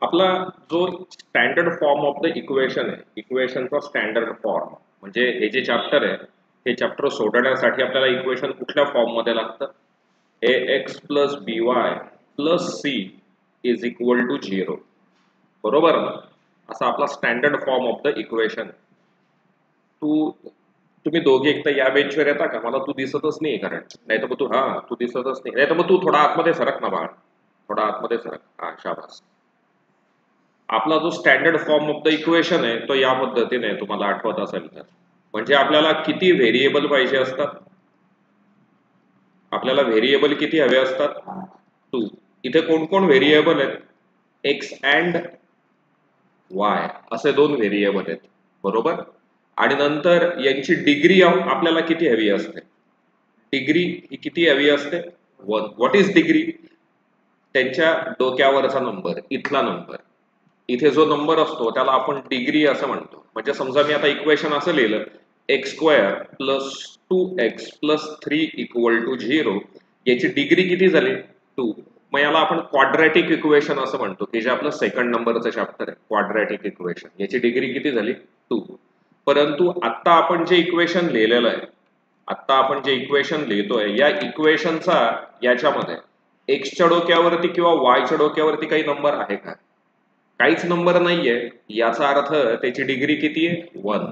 आपला जो standard form of the equation आहे, इक्वेशनचा स्टँडर्ड फॉर्म म्हणजे हे जे चॅप्टर आहे, हे चॅप्टर सोडवण्यासाठी आपल्याला इक्वेशन कुठल्या फॉर्म मध्ये लागतं? ax plus by plus c is equal to 0. बरोबर ना? असा आपला standard form of the equation. तुम्ही दोघे एक तर या बेंचवर येता का? मला तू दिसतच नाही, कारण नाही तर मग तू दिसतच नाही तर मग तू थोडा आतमध्ये सरक ना बाळ, थोडा आतमध्ये सरक. हा, शाबास. आपला जो standard form of the equation आहे तो या पद्धतीने आहे, तुम्हाला आठवत असेल तर. म्हणजे आपल्याला किती व्हेरिएबल पाहिजे असतात? आपल्याला व्हेरिएबल किती हवे असतात? 2. इथे कोण कोण व्हेरिएबल आहेत? एक्स अँड वाय असे 2 व्हेरिएबल आहेत, बरोबर. आणि नंतर यांची डिग्री आपल्याला किती हवी असते? डिग्री ही किती हवी असते? 1. What is degree? त्यांच्या डोक्यावरचा नंबर, इथला नंबर. इथे जो नंबर असतो त्याला आपण डिग्री असं म्हणतो. म्हणजे समजा मी आता इक्वेशन असं लिहिलं, x square plus 2x plus 3 equal to 0. याची डिग्री किती झाली? 2. मग याला आपण क्वाड्रॅटिक इक्वेशन असं म्हणतो, की जे आपलं सेकंड नंबरचं चॅप्टर आहे, क्वाड्रॅटिक इक्वेशन. याची डिग्री किती झाली? 2. परंतु आता आपण जे इक्वेशन लिहिलेलं आहे, आता आपण जे इक्वेशन लिहितोय, या इक्वेशनचा याच्यामध्ये एक्सच्या डोक्यावरती किंवा वायच्या डोक्यावरती काही नंबर आहे का? काहीच नंबर नाहीये. याचा अर्थ त्याची डिग्री किती आहे? 1.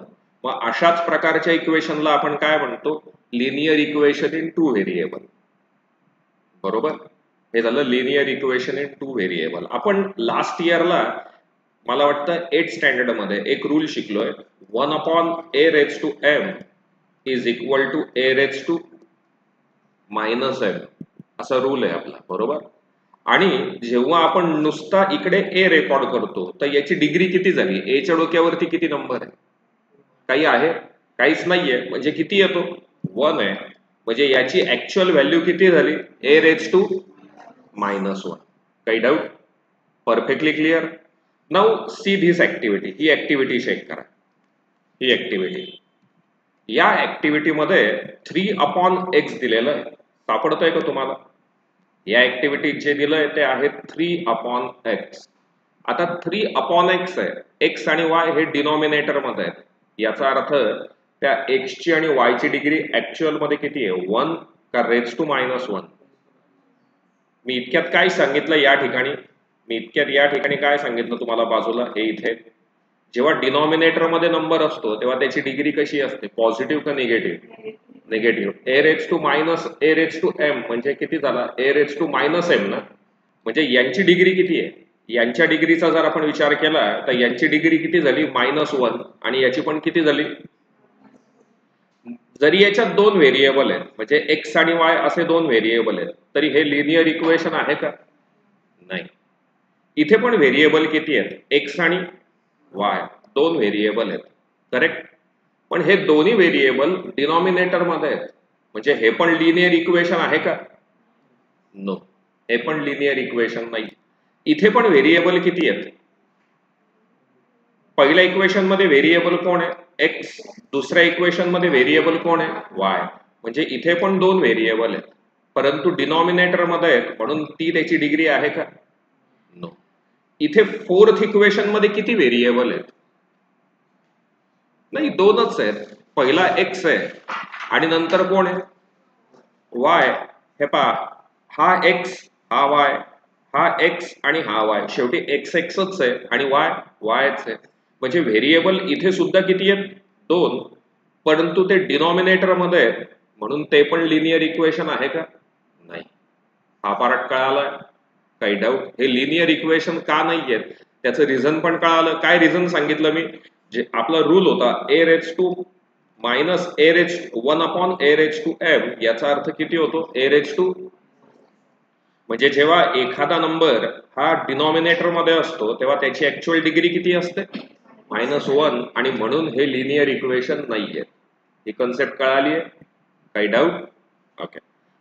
मग अशाच प्रकारच्या इक्वेशनला आपण काय म्हणतो? Linear equation in 2 variable. बरोबर. हे झालं लिनियर इक्वेशन इन 2 व्हेरिएबल. आपण लास्ट इयरला मला वाटतं 8th स्टँडर्ड मध्ये एक रूल शिकलोय, 1/a⁻m is equal to a⁻−m असा रूल आहे आपला, बरोबर. आणि जेव्हा आपण नुसता इकडे ए रेकॉर्ड करतो तर याची डिग्री किती झाली? एच्या डोक्यावरती किती नंबर आहे? काही आहे? काहीच नाहीये. म्हणजे किती येतो? 1 आहे. म्हणजे याची ऍक्च्युअल व्हॅल्यू किती झाली? a⁻−1. काही doubt? Perfectly clear. Now see this activity. ही ऍक्टिव्हिटी चेक करा. ही ऍक्टिव्हिटी, या ऍक्टिव्हिटी मध्ये 3/x दिलेलं आहे. सापडतंय का तुम्हाला? या ऍक्टिव्हिटीत जे दिलंय ते आहे 3/x. आता 3/x आहे. x आणि y हे डिनॉमिनेटर मध्ये आहेत. याचा अर्थ त्या x ची आणि y ची डिग्री ऍक्च्युअल मध्ये किती आहे? 1 का (-1). मी इतक्यात काय सांगितलं या ठिकाणी? काय सांगितलं तुम्हाला बाजूला? हे इथे जेव्हा डिनॉमिनेटर मध्ये नंबर असतो तेव्हा त्याची डिग्री कशी असते? पॉझिटिव्ह का निगेटिव्ह? निगेटिव्ह. a⁻m म्हणजे किती झाला? a⁻−m ना. म्हणजे यांची डिग्री किती आहे? यांच्या डिग्रीचा जर आपण विचार केला तर यांची डिग्री किती झाली? -1. आणि याची पण किती झाली? जरी याच्यात 2 व्हेरिएबल आहेत, म्हणजे एक्स आणि वाय असे 2 व्हेरिएबल आहेत, तरी हे लिनियर इक्वेशन आहे का? नाही. इथे पण व्हेरिएबल किती आहेत? एक्स आणि वाय 2 व्हेरिएबल आहेत, करेक्ट. पण हे दोन्ही व्हेरिएबल डिनॉमिनेटर मध्ये आहेत. म्हणजे हे पण लिनियर इक्वेशन आहे का? नो, हे पण लिनियर इक्वेशन नाही. इथे पण व्हेरिएबल किती आहेत? पहिल्या इक्वेशन मध्ये व्हेरिएबल कोण आहे? एक्स. दुसऱ्या इक्वेशन मध्ये व्हेरिएबल कोण आहे? वाय. म्हणजे इथे पण 2 व्हेरिएबल आहेत, परंतु डिनॉमिनेटर मध्ये आहेत, म्हणून ती त्याची डिग्री आहे का? नो. इथे 4th इक्वेशन मध्ये किती व्हेरिएबल आहेत? नाही, 2च आहेत. पहिला एक्स आहे आणि नंतर कोण आहे? वाय. हे पहा, हा एक्स, हा वाय, हा एक्स आणि हा वाय. शेवटी एक्स एक्सच आहे आणि वाय वायच आहे. म्हणजे व्हेरिएबल इथे सुद्धा किती आहेत? 2. परंतु ते डिनॉमिनेटर मध्ये आहेत, म्हणून ते पण लिनियर इक्वेशन आहे का? नाही. हा पार्ट कळाला? काही डाऊट? हे लिनियर इक्वेशन का नाही आहेत त्याचं रिझन पण कळालं. काय रिझन सांगितलं मी? जे आपला रूल होता (1/a⁻m) याचा अर्थ किती होतो? a⁻. म्हणजे जेव्हा एखादा नंबर हा डिनॉमिनेटर मध्ये असतो तेव्हा त्याची ऍक्च्युअल डिग्री किती असते? -1. आणि म्हणून हे लिनियर इक्वेशन नाहीये. ही कन्सेप्ट कळाली आहे? काही डाऊट? ओके.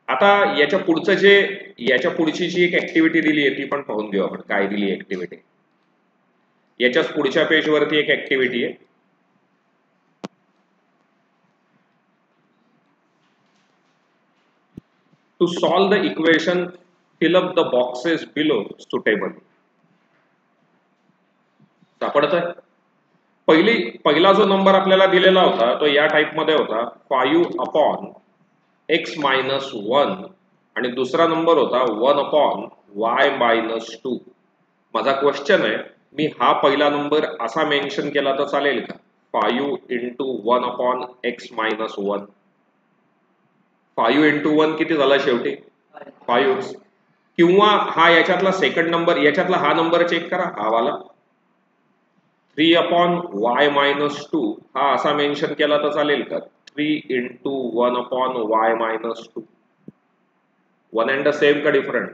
आता याच्या पुढची जी एक ऍक्टिव्हिटी दिली आहे ती पण पाहून घेऊ आपण. काय दिली ऍक्टिव्हिटी? याच्याच पुढच्या पेजवरती एक ऍक्टिव्हिटी आहे. To solve the equation, fill up the boxes below suitably. सापडतंय? पहिला जो नंबर आपल्याला दिलेला होता तो या टाइप मध्ये होता 5/x-1 आणि दुसरा नंबर होता 1/y-2. माझा क्वेश्चन आहे, मी हा पहिला नंबर असा मेन्शन केला तर चालेल का? 5 × 1/x-1. 5 × 1 किती झाला शेवटी? 5. किंवा हा याच्यातला सेकंड नंबर, याच्यातला हा नंबर चेक करा, हा वाला 3/y-2 हा असा मेन्शन केला तर चालेल का? 3 × 1/y-2. One and the same का डिफरंट?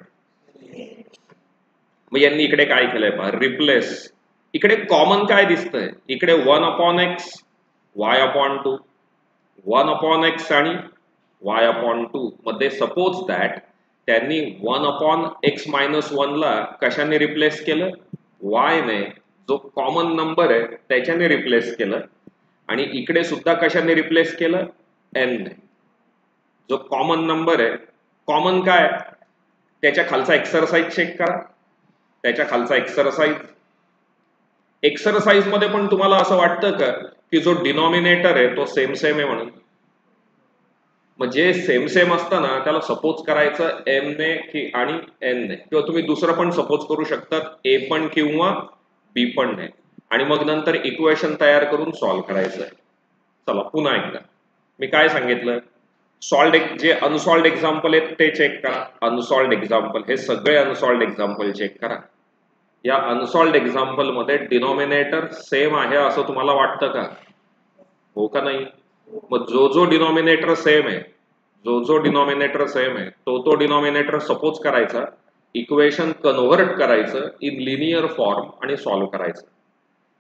मग यांनी इकडे काय केलंय पहा, रिप्लेस. इकडे कॉमन काय दिसतंय? इकडे 1/x y/2, 1/x आणि y/2 मध्ये सपोज दॅट त्यांनी 1/x-1 ला कशाने रिप्लेस केलं? y ने, जो कॉमन नंबर आहे त्याच्याने रिप्लेस केलं. आणि इकडे सुद्धा कशाने रिप्लेस केलं? n ने, जो कॉमन नंबर आहे. कॉमन काय? त्याच्या खालचा एक्सरसाइज चेक करा, त्याच्या खालचा एक्सरसाइज मध्ये पण तुम्हाला असं वाटतं का की जो डिनॉमिनेटर आहे तो सेम आहे म्हणून? मग जे सेम असतं ना त्याला सपोज करायचं m ने की आणि n ने, किंवा तुम्ही दुसरं पण सपोज करू शकता, a पण किंवा b पण नाही. आणि मग नंतर इक्वेशन तयार करून सॉल्व्ह करायचं आहे. चला पुन्हा एकदा मी काय सांगितलं, जे अनसॉल्ड एक्झाम्पल आहेत ते चेक करा. अनसॉल्ड एक्झाम्पल, हे सगळे अनसॉल्ड एक्झाम्पल चेक करा. या अनसॉल्ड एक्झाम्पल मध्ये डिनॉमिनेटर सेम आहे असं तुम्हाला वाटतं का? हो का नाही? मग जो डिनॉमिनेटर सेम आहे, जो डिनॉमिनेटर सेम आहे तो डिनॉमिनेटर सपोज करायचा, इक्वेशन कन्व्हर्ट करायचं इन लिनियर फॉर्म आणि सॉल्व्ह करायचं.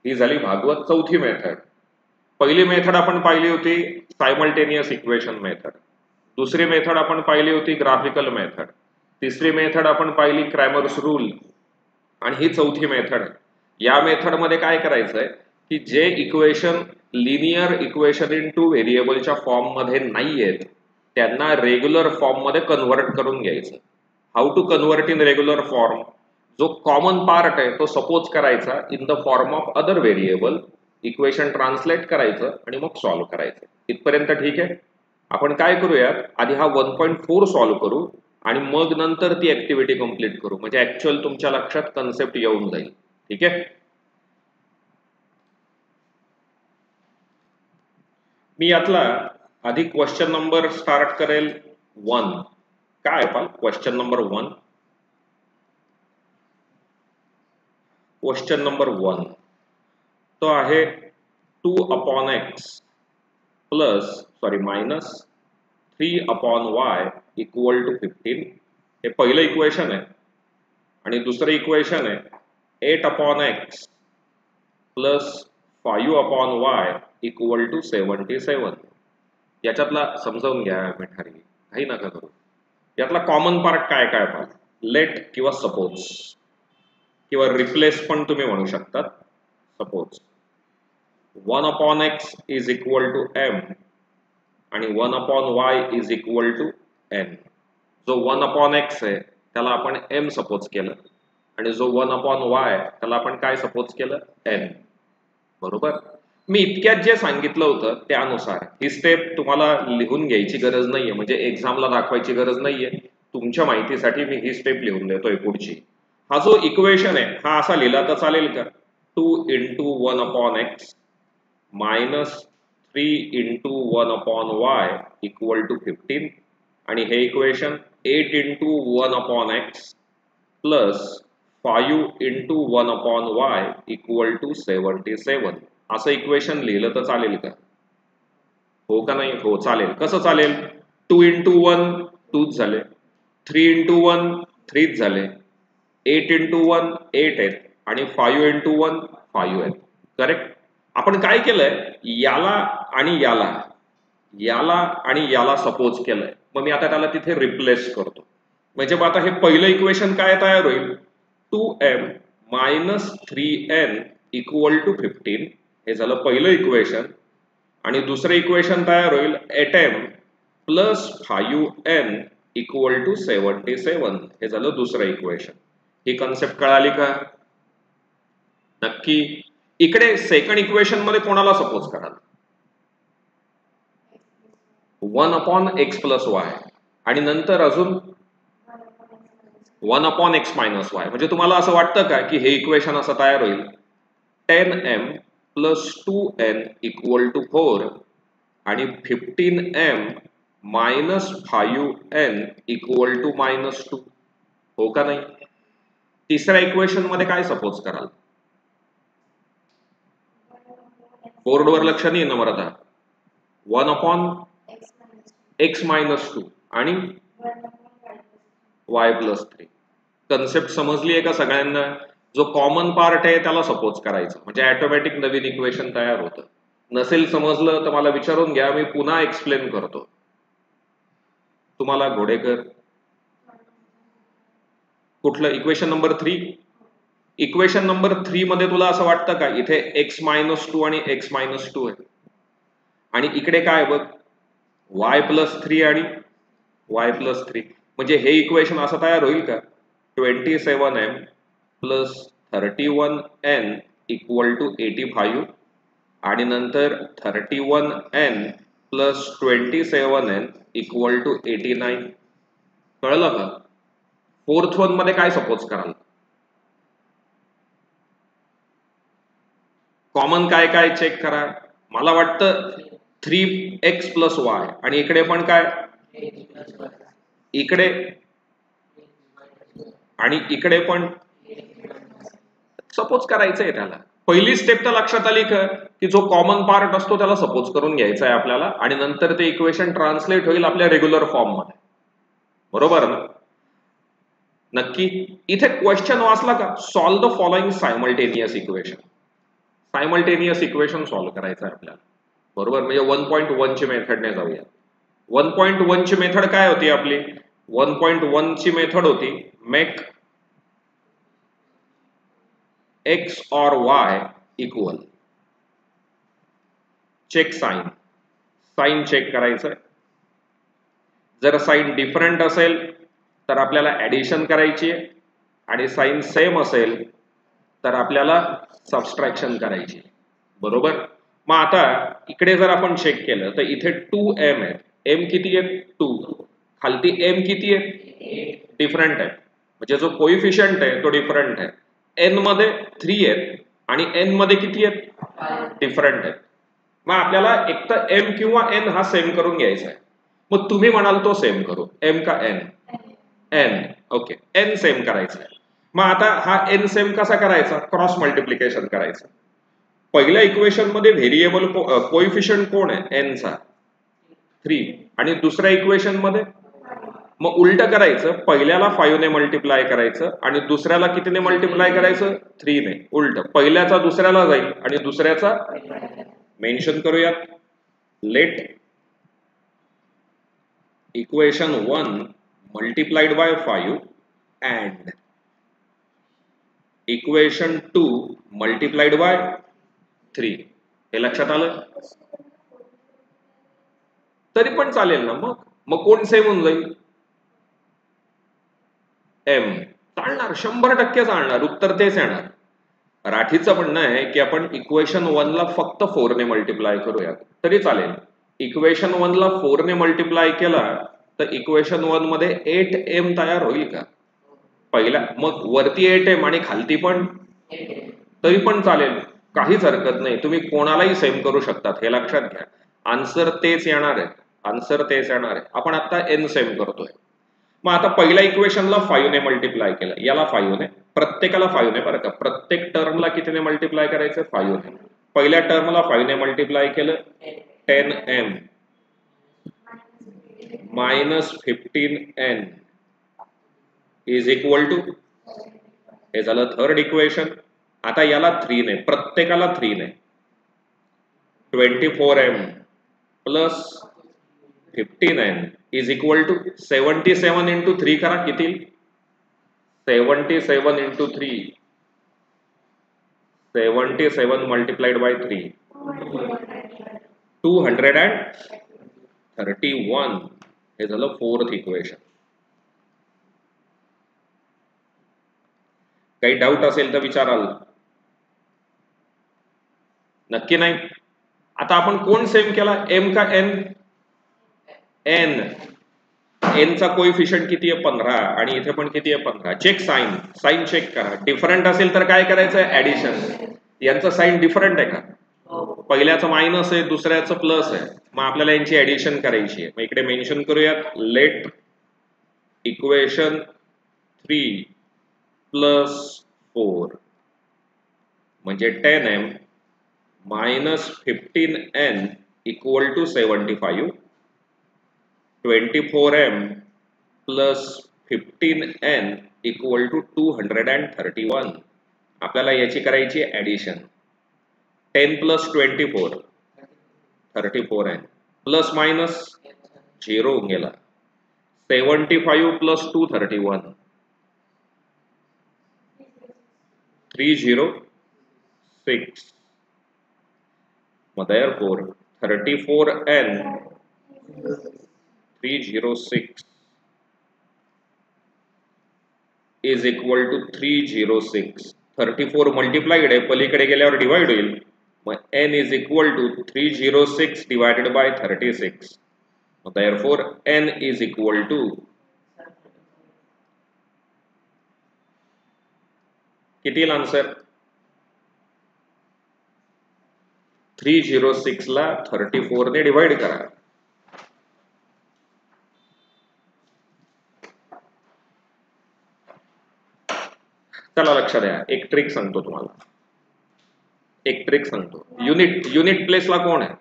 ही झाली भागवत चौथी मेथड. पहिली मेथड आपण पाहिली होती सायमल्टेनियस इक्वेशन मेथड. दुसरी मेथड आपण पाहिली होती ग्राफिकल मेथड. तिसरी मेथड आपण पाहिली क्रॅमर्स रूल. आणि ही चौथी मेथड आहे. या मेथड मध्ये काय करायचंय की जे equation linear equation in two व्हेरिएबलच्या फॉर्म मध्ये नाहीयेत त्यांना रेग्युलर फॉर्म मध्ये कन्व्हर्ट करून घ्यायचं. How to convert in regular form? जो कॉमन पार्ट आहे तो सपोज करायचा in the form of other variable, equation translate करायचं आणि मग सॉल्व्ह करायचं. इथपर्यंत ठीक आहे? आपण काय करूयात, आधी हा 1.4 सॉल्व्ह करू आणि मग नंतर ती ऍक्टिव्हिटी कंप्लीट करू, म्हणजे ऍक्च्युअल तुमच्या लक्षात कन्सेप्ट येऊन जाईल. ठीक आहे? मी यातला आधी क्वेश्चन नंबर स्टार्ट करेल 1. काय पण क्वेश्चन नंबर 1? क्वेश्चन नंबर 1 तो आहे 2/x minus 3/y equal to 15. हे पहिलं इक्वेशन आहे. आणि दुसरं इक्वेशन आहे 8/x plus 5/y equal to 77. याच्यातला समजावून घ्या मिठारी, काही नका करू. यातला कॉमन पार्ट काय काय पहा, लेट किंवा सपोज किंवा रिप्लेस पण तुम्ही म्हणू शकतात. Suppose 1/x is equal to m आणि 1/y is equal to n. जो 1/x आहे त्याला आपण m सपोज केलं आणि जो 1/y त्याला आपण काय सपोज केलं? n. बरोबर? मी इतक्यात जे सांगितलं होतं त्यानुसार ही स्टेप तुम्हाला लिहून घ्यायची गरज नाहीये, म्हणजे एक्झामला दाखवायची गरज नाहीये. तुमच्या माहितीसाठी मी ही स्टेप लिहून देतोय पुढची. हा जो इक्वेशन आहे हा असा लिहिला तर चालेल का? 2 × 1/x minus 3 × 1/y equal to 15. आणि हे equation 8 × 1/x plus 5 × 1/y equal to 77 असं इक्वेशन लिहिलं तर चालेल का? हो का नाही? हो चालेल. कसं चालेल? 2 × 1 2 झाले, 3 × 1 3 झाले, 8 × 1 8 आहेत आणि 5 × 1 5 आहेत. करेक्ट? आपण काय केलंय, याला आणि याला सपोज केलंय. मग मी आता त्याला तिथे रिप्लेस करतो. म्हणजे आता हे पहिलं इक्वेशन काय तयार होईल? 2m minus 3n equal to 15. हे झालं पहिलं इक्वेशन. आणि दुसरं इक्वेशन तयार होईल 8m plus 5n equal to 77. हे झालं दुसरं इक्वेशन. ही कन्सेप्ट कळाली का? नक्की? इकडे सेकंड इक्वेशन मध्ये कोणाला सपोज कराल? 1/x+y आणि नंतर अजून 1/x-y. म्हणजे तुम्हाला असं वाटतं का की हे इक्वेशन असं तयार होईल 10m + 2n = 4 आणि 15m - 5n = -2, हो का नाही? तिसऱ्या इक्वेशन मध्ये काय सपोज कराल? बोर्डवर लक्ष नाही ना मराठा. 1/x-2 आणि y+3. कन्सेप्ट समजली आहे का सगळ्यांना? जो कॉमन पार्ट आहे त्याला सपोज करायचं म्हणजे ऑटोमॅटिक नवीन इक्वेशन तयार होतं. नसेल समजलं तर मला विचारून घ्या, मी पुन्हा एक्सप्लेन करतो. तुम्हाला घोडेकर कुठलं इक्वेशन नंबर 3? इक्वेशन नंबर 3 मध्ये तुला असं वाटतं का इथे x-2 आणि x-2 आहे आणि इकडे काय बघ y+3 आणि y+3. म्हणजे हे इक्वेशन असं तयार होईल का 27m + 31n = 85 आणि नंतर 31n + 27n = 89. कळलं का? फोर्थ वन मध्ये काय सपोज कराल? कॉमन काय काय चेक करा. मला वाटतं 3x+y आणि इकडे पण काय इकडे आणि इकडे पण सपोज करायचंय त्याला. पहिली स्टेप तर लक्षात आली का की जो कॉमन पार्ट असतो त्याला सपोज करून घ्यायचा आहे आपल्याला आणि नंतर ते इक्वेशन ट्रान्सलेट होईल आपल्या रेग्युलर फॉर्म मध्ये, बरोबर ना? नक्की. इथे क्वेश्चन वाचला का? Solve the following simultaneous equation. Simultaneous equation solve करायचं आहे आपल्याला, बरोबर? म्हणजे 1.1 ची मेथडने जाऊया. 1.1 ची मेथड काय होती आपली? 1.1 ची मेथड होती make x or y equal, check sign. Sign check करायचं. जर साइन डिफरंट असेल तर आपल्याला ऍडिशन करायची आहे आणि साइन सेम असेल तर आपल्याला सबस्ट्रॅक्शन करायची, बरोबर? मग आता इकडे जर आपण चेक केलं तर इथे 2m आहे. m किती आहे? 2. खालती m किती आहे? डिफरंट आहे. म्हणजे जो कोइफिशियंट आहे तो डिफरंट आहे. n मध्ये 3 आहेत आणि n मध्ये किती आहेत? डिफरंट आहेत. मग आपल्याला एक तर m किंवा n हा सेम करून घ्यायचा आहे. मग तुम्ही म्हणाल तो सेम करू, m का n? n. Okay, n same करायचा आहे. मग आता हा n सेम कसा करायचा? क्रॉस मल्टिप्लिकेशन करायचं. पहिल्या इक्वेशन मध्ये व्हेरिएबल कोइफिशियंट कोण आहे? n चा 3 आणि दुसऱ्या इक्वेशन मध्ये मग उलट करायचं. पहिल्याला 5 ने मल्टिप्लाय करायचं आणि दुसऱ्याला कितीने मल्टिप्लाय करायचं? 3 ने. उलट पहिल्याचा दुसऱ्याला जाईल आणि दुसऱ्याचा मेन्शन करूयात. Let equation 1 multiplied by 5 and equation 2 multiplied by 3. हे लक्षात आलं? तरी पण चालेल ना. मग कोण सेम होऊन जाईल? m. चालणार, 100% चालणार. उत्तर तेच येणार. राठीचं म्हणणं आहे की आपण इक्वेशन 1 ला फक्त 4 ने मल्टिप्लाय करूयात तरी चालेल. इक्वेशन 1 ला 4 ने मल्टिप्लाय केला तर इक्वेशन 1 मध्ये 8m तयार होईल का? पहिला मग वरती 8m आणि खालती पण तरी पण चालेल, काहीच हरकत नाही. तुम्ही कोणालाही सेम करू शकतात, हे लक्षात घ्या. आन्सर तेच येणार आहे. आन्सर तेच येणार आहे. आपण आता n सेम करतोय. मग आता पहिल्या इक्वेशनला 5 ने मल्टिप्लाय केलं, याला 5 ने, प्रत्येकाला 5 ने, बरं का? प्रत्येक टर्मला कितीने मल्टिप्लाय करायचं? 5 ने. पहिल्या टर्मला 5 ने मल्टिप्लाय केलं 10m - 15n is equal to, हे झालं थर्ड इक्वेशन. आता याला 3 ने, प्रत्येकाला 3 ने, 24m + 15n is equal to 77 into 3 करा, किती? 77 इंटू 3, 77 मल्टिप्लाइड बाय 3, 231. हे झालं फोर्थ इक्वेशन. काही डाऊट असेल तर विचाराल. नक्की नाही. आता आपण कोण सेम केला, एम का एन? एन. एनचा कोइफिशियंट किती आहे? 15 आणि इथे पण किती आहे? 15. चेक साइन, साइन चेक करा. डिफरंट असेल तर काय करायचं? ऍडिशन. यांचं साइन डिफरंट आहे का? पहिल्याचं मायनस आहे, दुसऱ्याचं प्लस आहे. मग आपल्याला यांची ऍडिशन करायची आहे. मग इकडे मेन्शन करूयात, लेट इक्वेशन 3 प्लस 4 म्हणजे 10m minus 15n equal to 75. 24m plus 15n equal to 231. आपल्याला याची करायची addition. 10 plus 24 34n plus minus 0 होऊन गेला. 75 plus 231 306. therefore 34n 306 is equal to 306. 34 multiplied आहे, पलीकडे गेल्यावर डिवाइड होईल. मग n is equal to 306 divided by 36. therefore n is equal to किती येईल आन्सर? 306 ला 34 ने डिवाइड करा. चला लक्षात द्या, एक ट्रिक सांगतो तुम्हाला. एक ट्रिक सांगतो. युनिट प्लेसला कोण आहे?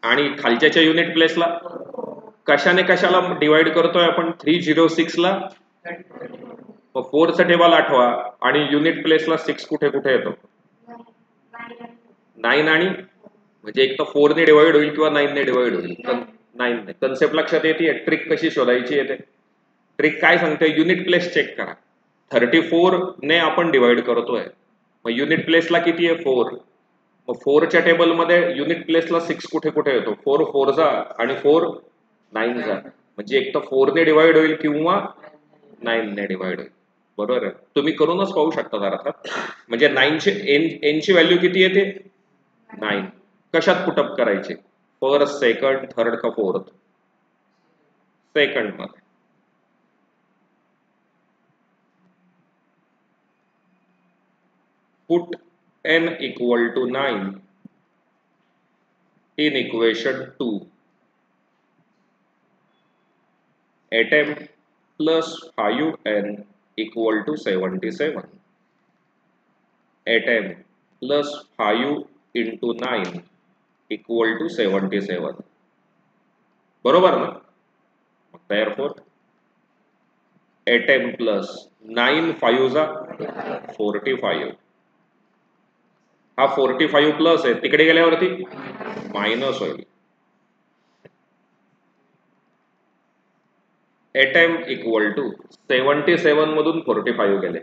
आणि खालच्याच्या युनिट प्लेसला कशाने कशाला डिवाइड करतोय आपण? 306 ला. मग 4चं टेबल आठवा आणि युनिट प्लेसला 6 कुठे कुठे येतो? 9 आणि म्हणजे एक तर 4 ने डिवाइड होईल किंवा 9 ने डिवाइड होईल. 9 ने. कन्सेप्ट लक्षात येते. ट्रिक कशी शोधायची येते? ट्रिक काय सांगते? युनिट प्लेस चेक करा. 34 ने आपण डिवाइड करतोय. मग युनिट प्लेसला किती आहे? 4. मग 4च्या टेबलमध्ये युनिट प्लेसला 6 कुठे कुठे येतो? 4 4 आणि 4 9 म्हणजे एक तर 4 ने डिवाइड होईल किंवा 9 ने डिवाइड होईल. बरोबर आहे. तुम्ही करूनच पाहू शकता अर्थात. म्हणजे 9 ची व्हॅल्यू किती येते? 9. कशात पुटअप करायचे? फर्स्ट, सेकंड, थर्ड का फोर्थ? सेकंड मध्ये. Put n equal to 9 in equation 2. At m plus 5n equal to 77. At m plus 5 into 9 equal to 77. बरोबर ना? Therefore, at m plus 9 5 45. हा 45 प्लस आहे, तिकडे गेल्यावरती मायनस होईल. एट एम इक्वल टू 77 मधून 45 गेले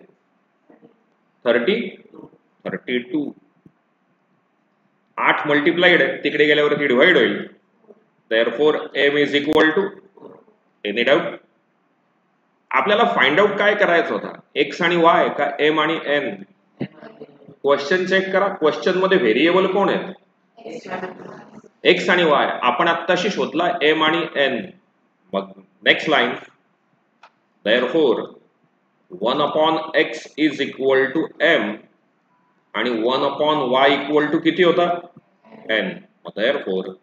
32. 8 मल्टिप्लाइड आहे, तिकडे गेल्यावरती डिवाइड होईल. Therefore m is equal to, any doubt? आपल्याला फाइंड आउट काय करायचं होता? एक्स आणि वाय का एम आणि एन? क्वेश्चन चेक करा. क्वेश्चन मध्ये व्हेरिएबल कोण आहेत? एक्स आणि वाय. आपण आत्ताशी शोधला एम आणि एन. मग next line, therefore 1 upon x is equal to m आणि 1 अपॉन वाय इक्वल टू किती होता? N. Therefore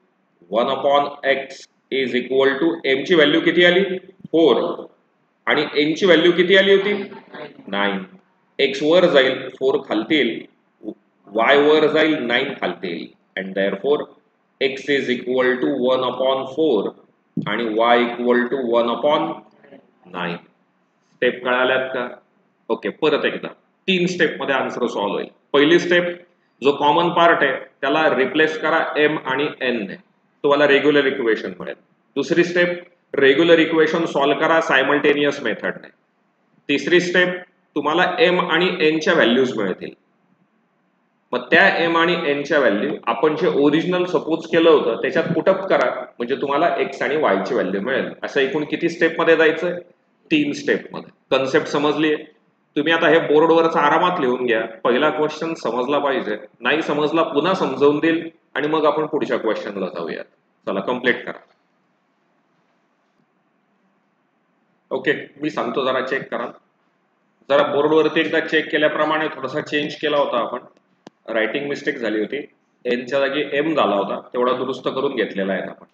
1 upon x is equal to m ची व्हॅल्यू किती आली? 4 आणि एन ची व्हॅल्यू किती आली होती? 9. एक्स वर जाईल, 4 खालतील, वाय वर जाईल, 9 खालतील. And therefore x is equal to 1 upon 4 आणि y equal to 1 upon 9. Step कळाल्यात का? ओके, परत एकदा 3 स्टेप मध्ये आन्सर सॉल्व्ह होईल. पहिली स्टेप, जो कॉमन पार्ट आहे त्याला रिप्लेस करा एम आणि एन ने, तुम्हाला रेग्युलर इक्वेशन मिळेल. दुसरी स्टेप, रेग्युलर इक्वेशन सॉल्व्ह करा सायमल्टेनियस मेथडने. तिसरी स्टेप, तुम्हाला एम आणि एन च्या व्हॅल्यूज मिळतील. मग त्या एम आणि एन च्या व्हॅल्यू आपण जे ओरिजिनल सपोज केलं होतं त्याच्यात पुटअप करा, म्हणजे तुम्हाला एक्स आणि वाय ची व्हॅल्यू मिळेल. असं एकूण किती स्टेप मध्ये जायचंय? 3 स्टेप मध्ये. कन्सेप्ट समजली? तुम्ही आता हे बोर्डवरच आरामात लिहून घ्या. पहिला क्वेश्चन समजला पाहिजे, नाही समजला पुन्हा समजावून देईल आणि मग आपण पुढच्या क्वेश्चनला जाऊया. चला कम्प्लीट करा. ओके, मी सांगतो जरा चेक करा. जरा बोर्डवरती एकदा चेक केल्याप्रमाणे थोडासा चेंज केला होता आपण. रायटिंग मिस्टेक झाली होती, एनच्या जागी एम झाला होता, तेवढा दुरुस्त करून घेतलेला आहे आपण.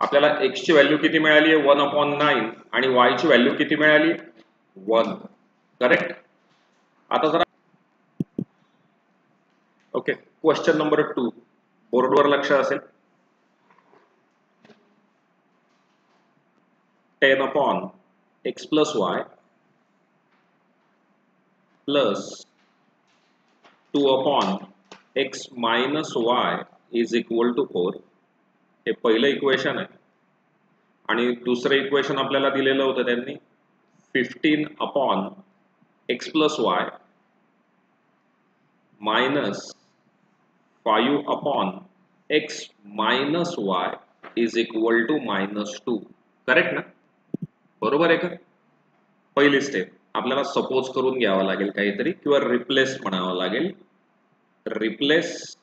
आपल्याला एक्स ची व्हॅल्यू किती मिळाली आहे 1/9 आणि वाय ची व्हॅल्यू किती मिळाली 1. करेक्ट. आता जरा ओके, क्वेश्चन नंबर 2 बोर्डवर लक्ष असेल. 10/x + y plus 2/x - y is equal to 4. हे पहिलं इक्वेशन आहे. आणि दुसरं इक्वेशन आपल्याला दिलेलं होतं त्यांनी 15/x + y minus 5/x - y is equal to -2. Correct ना? बरोबर आहे का? पहिली स्टेप आपल्याला सपोज करून घ्यावा लागेल काहीतरी, किंवा रिप्लेस म्हणावं लागेल. Replace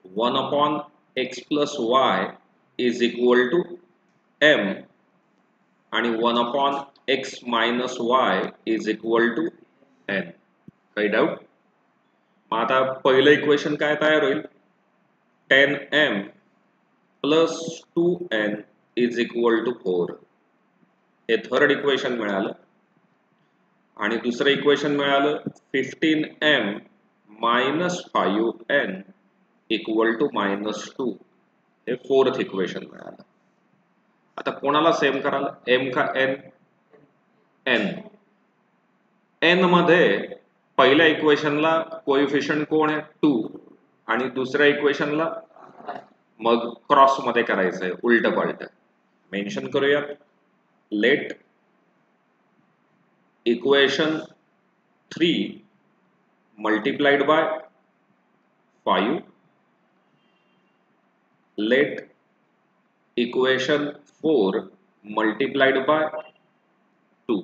1/x + y is equal to m आणि 1/x - y is equal to n. काही डाऊट? मग आता पहिलं इक्वेशन काय तयार होईल 10m + 2n is equal to 4. हे थर्ड इक्वेशन मिळालं. आणि दुसरं इक्वेशन मिळालं 15m - 5n इक्वल टू -2. हे फोर्थ इक्वेशन मिळालं. आता कोणाला सेम कराल, एम का एन? एन. एन मध्ये पहिल्या इक्वेशनला कोएफिशियंट कोण आहे 2 आणि दुसऱ्या इक्वेशनला मग क्रॉस मध्ये करायचंय, उलट पालट. मेन्शन करूया. Let equation 3 multiplied by 5 let equation 4 multiplied by 2.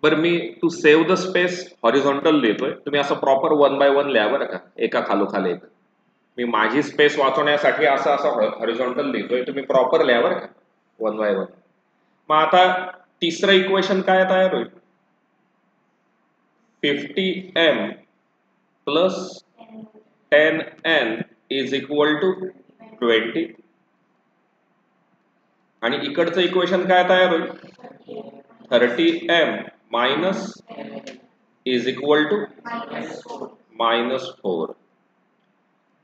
बरं, मी to save the space horizontal लिहितोय. तुम्ही असं प्रॉपर 1 बाय 1 लिहा बरं का, एका खालोखाल एक. मी माझी स्पेस वाचवण्यासाठी असं हॉरिझॉन्टल लिहितोय, तुम्ही प्रॉपर लिहा बरं का 1 बाय 1. मग आता तिसरं इक्वेशन काय तयार होईल 50m + 10n is equal to 20. आणि इकडचं इक्वेशन काय तयार होईल 30m - इज इक्वल टू -4.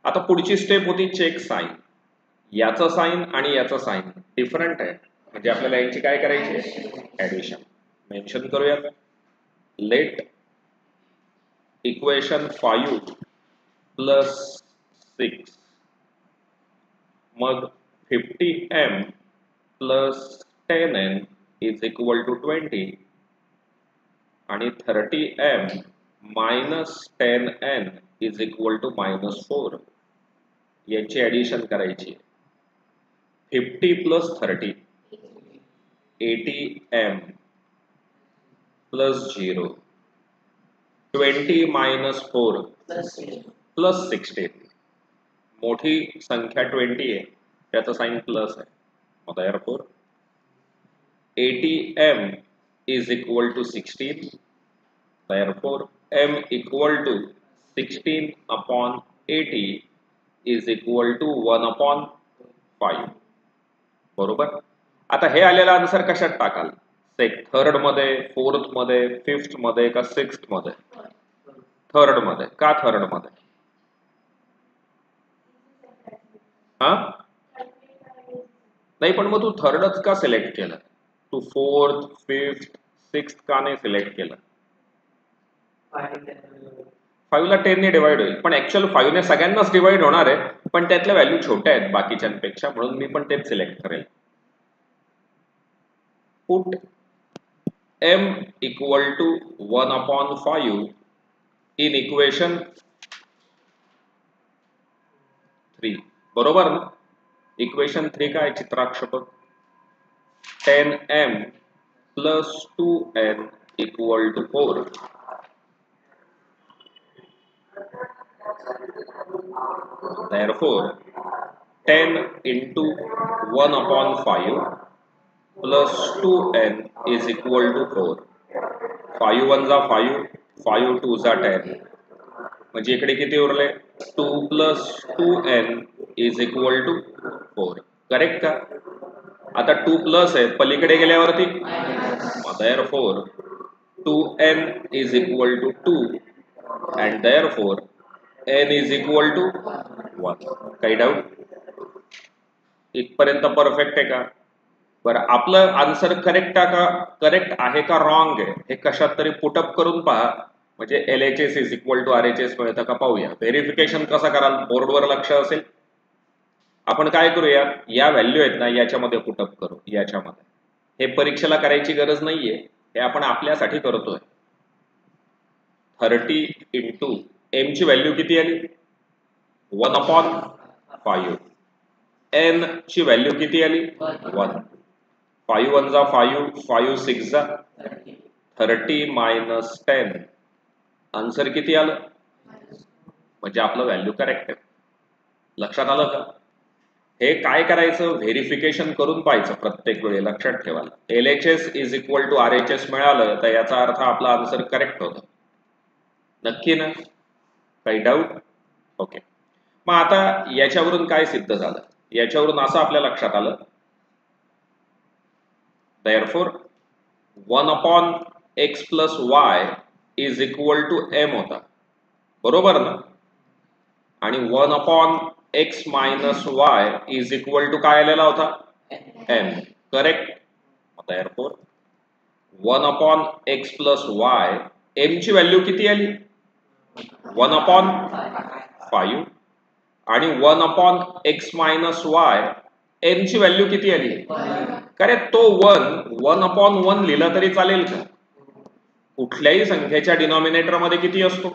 आता पुढची स्टेप होती चेक साइन. याचं साइन आणि याचं साइन डिफरंट आहे, म्हणजे आपल्याला यांची काय करायची ऍडिशन. मेन्शन करूया. लेट इक्वेशन 5 + 6 मग 50m + 10n is equal to 20 आणि 30m - 10n is equal to -4. यांची ऍडिशन करायची. 50 + 30 80m + 0 20 - 4 + 16. मोठी संख्या 20 आहे, त्याचा साइन प्लस आहे. मग therefore 80m is equal to 16. Therefore m equal to 16/80 is equal to 1/5. बरोबर. आता हे आलेलं आन्सर कशात टाकाल, थर्ड मध्ये, फोर्थ मध्ये, फिफ्थ मध्ये का सिक्स्थ मध्ये? थर्ड मध्ये. का थर्ड मध्ये? हा नाही, पण मग तू थर्डच का सिलेक्ट केलं? तू फोर्थ, फिफ्थ, सिक्स्थ का नाही सिलेक्ट केलं? 5 ला 10 ने डिवाइड होईल, पण ऍक्च्युअल 5 ने सगळ्यांनाच डिवाइड होणार आहे, पण त्यातल्या व्हॅल्यू छोट्या आहेत बाकीच्यांपेक्षा, म्हणून मी पण तेच सिलेक्ट करेल. Put m equal to 1/5 in equation 3. बरोबर ना? इक्वेशन 3 काय चित्राक्ष बघ 10m + 2n equal to 4. Therefore, 10 into 1 upon 5 plus 2n is equal to 4. 5 1 जा 5, 5 2 जा 10. म्हणजे इकडे किती उरले? 2 plus 2n is equal to 4. Correct का? आता 2 प्लस आहे, पलीकडे गेल्यावरती therefore 2n is equal to 2 and therefore n is equal to 1. काही डाऊट? इथपर्यंत परफेक्ट आहे का? बरं, आपलं आन्सर करेक्ट आहे का रॉंग आहे हे कशात तरी पुटअप करून पहा, म्हणजे LHS is equal to RHS मिळतं का पाहूया. व्हेरिफिकेशन कसं कराल? बोर्डवर लक्ष असेल. आपण काय करूया, या व्हॅल्यू आहेत ना याच्यामध्ये पुटअप करू. याच्यामध्ये हे परीक्षेला करायची गरज नाहीये, हे आपण आपल्यासाठी करतोय. 30 इंटू एम ची व्हॅल्यू किती आली? 1 अपॉन 5. एन ची व्हॅल्यू किती आली? 1. 5 1 जा 5, 5 6 जा 30 मायनस 10. आन्सर किती आलं? म्हणजे आपलं व्हॅल्यू करेक्ट आहे. लक्षात आलं का? हे काय करायचं? व्हेरिफिकेशन करून पाहायचं प्रत्येक वेळी. लक्षात ठेवा, LHS is equal to RHS मिळालं तर याचा अर्थ आपला आन्सर करेक्ट होतं. नक्की ना? काही डाऊट? ओके. मग आता याच्यावरून काय सिद्ध झालं? याच्यावरून असं आपल्या लक्षात आलं, therefore 1 upon x plus y is equal to m होता. बरोबर ना? आणि 1 upon x minus y is equal to काय आलेला होता? m. Correct? therefore 1 upon x plus y, m ची व्हॅल्यू किती आली? 1 upon 5. आणि 1 upon x minus y, n ची व्हॅल्यू किती आली? करेक्ट. तो 1 upon 1 लिहिला तरी चालेल का? कुठल्याही संख्येच्या डिनॉमिनेटर मध्ये किती असतो?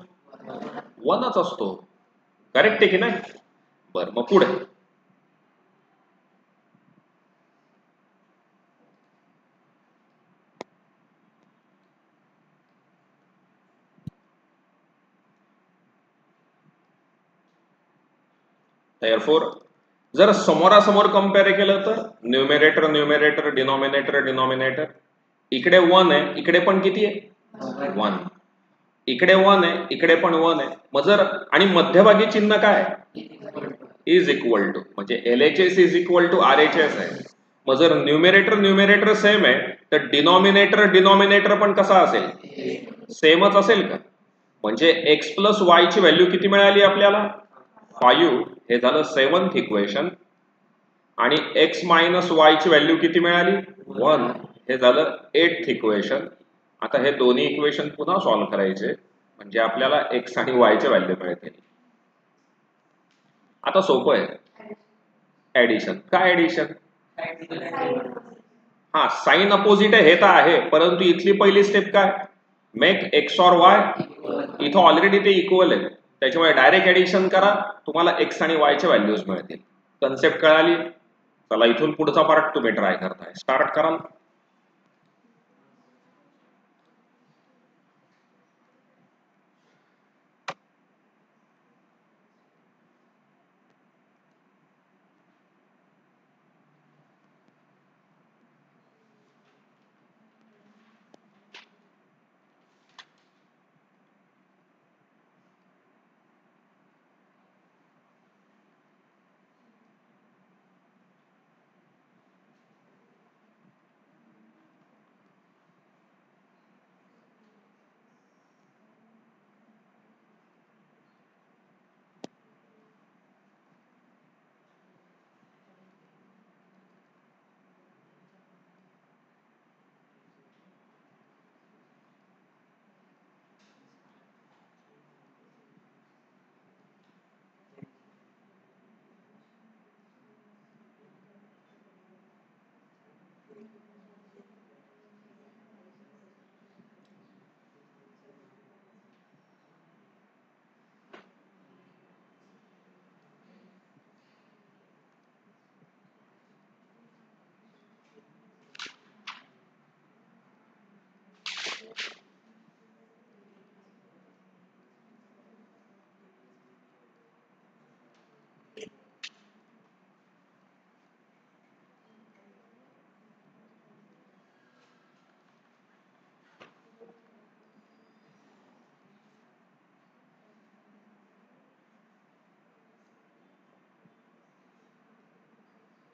1च असतो. करेक्ट आहे की नाही? बरं, मग पुढे therefore जर समोरासमोर कम्पेअर केलं तर न्यूमेरेटर डिनॉमिनेटर इकडे 1 आहे, इकडे पण किती आहे? 1. इकडे 1 आहे, इकडे पण 1 आहे. मग जर आणि मध्यभागी चिन्ह काय? इज इक्वल टू, म्हणजे LHS is equal to RHS आहे. मग जर न्यूमेरेटर सेम आहे तर डिनॉमिनेटर पण कसा असेल? सेमच असेल का? म्हणजे x प्लस y ची व्हॅल्यू किती मिळाली आपल्याला? 5. हे झालं 7th इक्वेशन. आणि x मायनस y ची व्हॅल्यू किती मिळाली? 1. हे झालं 8th इक्वेशन. आता हे दोन्ही इक्वेशन पुन्हा सॉल्व्ह करायचे, म्हणजे आपल्याला x आणि y च्या व्हॅल्यू मिळतील. आता सोपं आहे. ऍडिशन. काय ऍडिशन? हा, साइन अपोजिट आहे हे तर आहे, परंतु इथली पहिली स्टेप काय? मेक x और y. इथं ऑलरेडी ते इक्वल आहे, त्याच्यामुळे डायरेक्ट ऍडिशन करा, तुम्हाला x आणि y च्या व्हॅल्यूज मिळतील. कन्सेप्ट कळाली? चला, इथून पुढचा पार्ट तुम्ही ट्राय करताय. स्टार्ट कराल?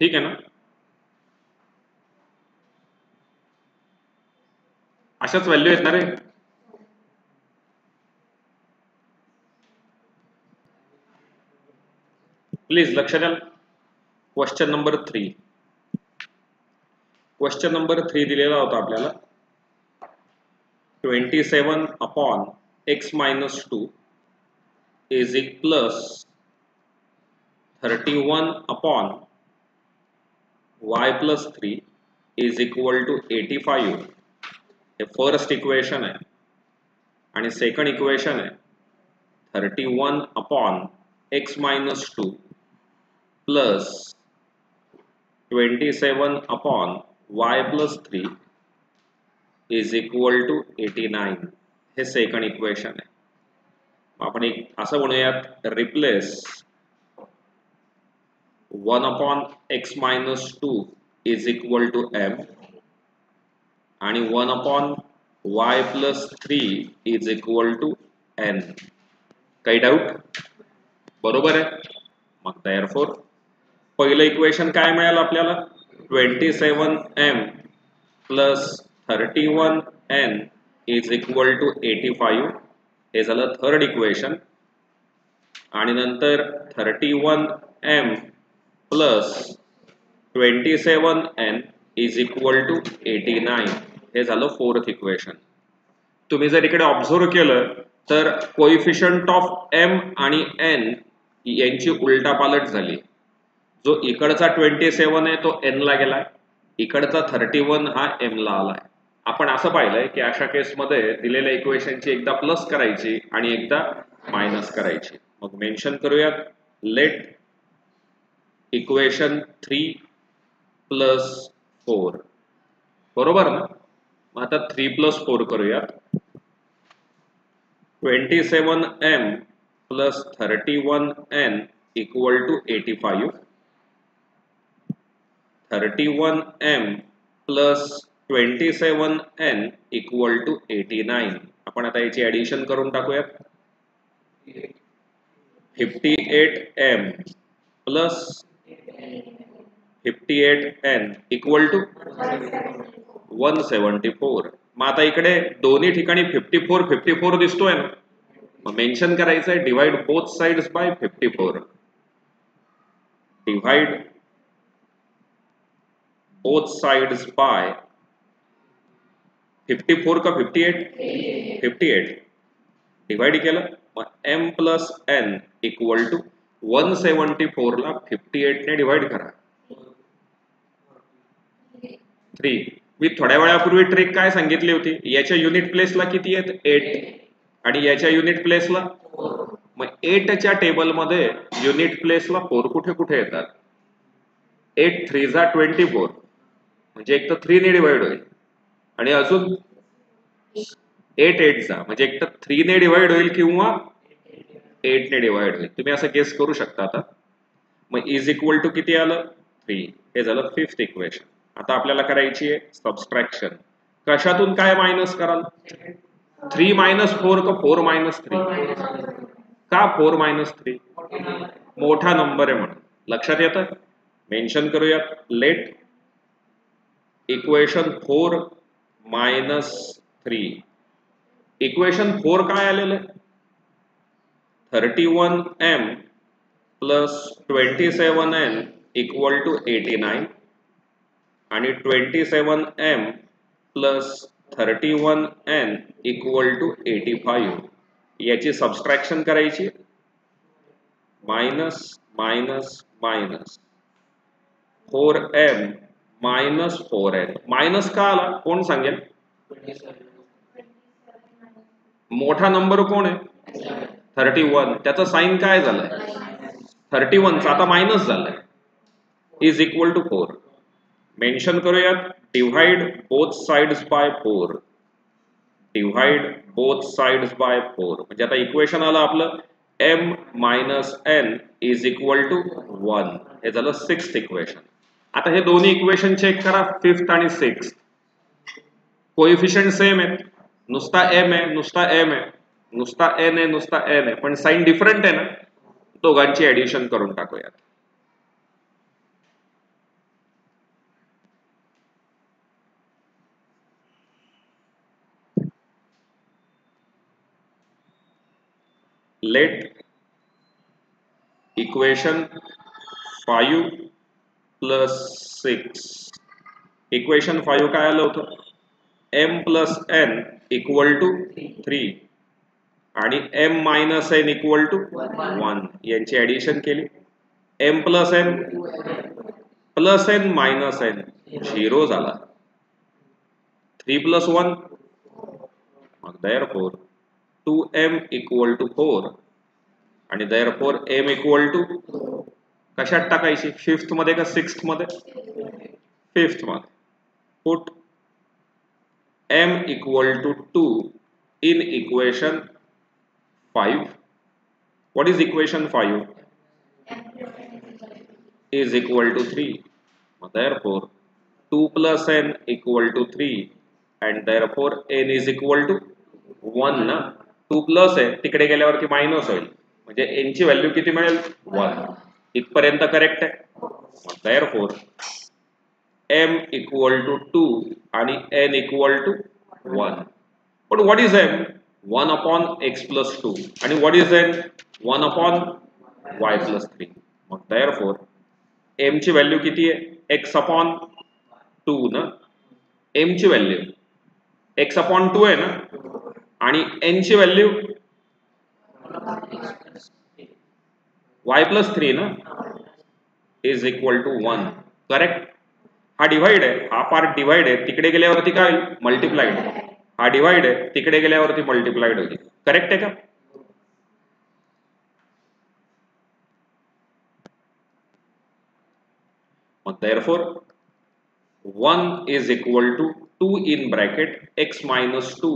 ठीक आहे ना? अशाच व्हॅल्यू आहेत ना रे? प्लीज लक्ष द्या. Question number 3. क्वेश्चन नंबर 3 दिलेला होता आपल्याला 27 upon x minus 2 is plus 31 upon y plus 3 is equal to 85. हे फर्स्ट इक्वेशन आहे आणि सेकंड इक्वेशन आहे 31 upon x minus 2 plus 27 upon y plus 3 is equal to 89. हे सेकंड इक्वेशन आहे. आपण एक असं म्हणूयात replace 1 upon x minus 2 is equal to m आणि 1 upon y plus 3 is equal to n. काही डाऊट? बरोबर आहे. मग therefore पहिलं इक्वेशन काय मिळालं आपल्याला 27m plus 31n is equal to 85. हे झालं थर्ड इक्वेशन. आणि नंतर 31m plus 27n is equal to 89. हे झालं फोर्थ इक्वेशन. तुम्ही जर इकडे ऑब्झर्व केलं तर कोइफिशियंट ऑफ m आणि n यांची उलटापालट झाली. जो इकडचा 27 आहे तो n ला गेलाय, इकडचा 31 हा m ला आलाय. आपण असं पाहिलंय की अशा केसमध्ये दिलेल्या इक्वेशनची एकदा प्लस करायची आणि एकदा मायनस करायची. मग मेन्शन करूयात लेट इक्वेशन 3 प्लस 4. बरोबर ना? मग आता 3 प्लस 4 करूयात. 27m plus 31n equal to 85. 31m plus 27n equal to 89. आपण आता याची ऍडिशन करून टाकूयात. 58m plus 58n equal to 174. मग आता इकडे दोन्ही ठिकाणी 54 दिसतोय ना? मग मेन्शन करायचं आहे divide both sides by 54. Divide both sides by 54 का 58? 58 डिवाइड केलं मग m plus n equal to 174 ला 58 ने डिवाइड करा. 3. मी थोड्या वेळापूर्वी ट्रिक काय सांगितली होती? याच्या युनिट प्लेसला किती आहेत? 8 आणि याच्या युनिट प्लेसला 4. मग 8 च्या टेबल मध्ये युनिट प्लेसला 4 कुठे कुठे येतात? 8 3 जा 24 म्हणजे एक तर 3 ने डिवाइड होईल आणि अजून 8 8 जा म्हणजे एक तर 3 ने डिवाइड होईल किंवा 8 ने डिवाइड होईल. तुम्ही असं गेस करू शकता. आता मग इज इक्वल टू किती आलं? 3. हे झालं फिफ्थ इक्वेशन. आता आपल्याला करायची आहे सबस्ट्रॅक्शन. कशातून काय मायनस कराल? 3 मायनस 4 का 4 मायनस 3? का 4 मायनस 3? मोठा नंबर आहे म्हणून. लक्षात येतं? मेन्शन करूयात लेट इक्वेशन 4 मायनस 3. इक्वेशन 4 काय आलेलं आहे? 31m plus 27n equal to 89 आणि 27m plus 31n equal to 85. याची सबस्ट्रॅक्शन करायची. Minus minus minus 4m minus 4n. Minus का आला? कोण सांगेल? मोठा नंबर कोण आहे? 31. त्याचं साइन काय झालंय? 31 चा आता मायनस झालंय. Is equal to 4. मेन्शन करूयात divide both sides by 4. Divide both sides by 4 म्हणजे आता इक्वेशन आलं आपलं m minus n is equal to 1. हे झालं सिक्स्थ इक्वेशन. आता हे दोन्ही इक्वेशन चेक करा, फिफ्थ आणि सिक्स्थ. कोएफिशिएंट सेम आहेत. नुसता m आहे, नुसता m आहे, नुसता n आहे, नुसता n आहे, पण साइन डिफरंट आहे ना? दोघांची ऍडिशन करून टाकूयात. लेट इक्वेशन 5 प्लस 6 इक्वेशन 5 काय आलं होतं m plus n equal to 3 आणि m minus n equal to 1 यांची ऍडिशन केली m plus n plus n minus n 0 झाला 3 प्लस 1 मग therefore 2m इक्वल टू 4 आणि therefore m इक्वल टू कशात टाकायची फिफ्थ मध्ये का सिक्स्थ मध्ये फिफ्थ मध्ये put m equal to 2 in equation 5. What is equation 5? Is equal to 3. Therefore 2 plus n equal to 3 and therefore n is equal to 1 ना 2 plus n तिकडे गेल्यावरती minus होईल म्हणजे n ची व्हॅल्यू किती मिळेल 1 इथपर्यंत करेक्ट आहे therefore m equal to 2 आणि n equal to 1. But what is m? 1 upon x plus 2. आणि what is n? 1 upon y plus 3. मग therefore m ची व्हॅल्यू किती आहे x upon 2 ना m ची व्हॅल्यू x upon 2 आहे ना आणि n ची व्हॅल्यू y plus 3 ना is equal to 1. करेक्ट हा डिवाइड आहे हा पार्ट डिवाइड आहे तिकडे गेल्यावरती काय मल्टिप्लाइड हा डिवाइड आहे तिकडे गेल्यावरती मल्टिप्लाइड होईल करेक्ट आहे का मग therefore 1 is equal to 2 in bracket x minus 2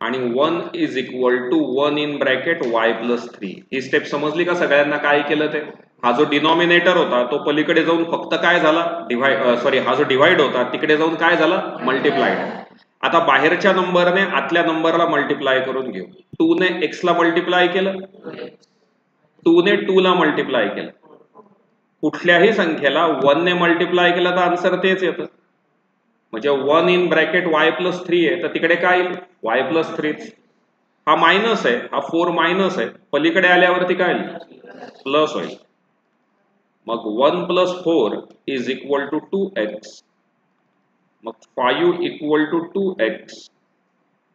आणि 1 is equal to 1 in bracket y plus 3 he step समजली का सगळ्यांना काय केलं ते हा जो डिनॉमिनेटर होता तो पलीकडे जाऊन फक्त काय झाला हा जो डिवाइड होता तिकडे जाऊन काय झाला मल्टिप्लाइड आता बाहेरच्या नंबरने आतल्या नंबरला मल्टिप्लाय करून घेऊ 2 ने x ला मल्टिप्लाय केलं 2 ने 2 ला मल्टिप्लाय केलं कुठल्याही संख्येला 1 ने मल्टिप्लाय केलं तर आन्सर तेच येतं म्हणजे 1 इन ब्रॅकेट y प्लस 3 आहे तर तिकडे काय येईल y प्लस 3 हा मायनस आहे हा 4 मायनस आहे पलीकडे आल्यावरती काय येईल प्लस होईल मग 1 plus 4 is equal to 2x मग 5 equal to 2x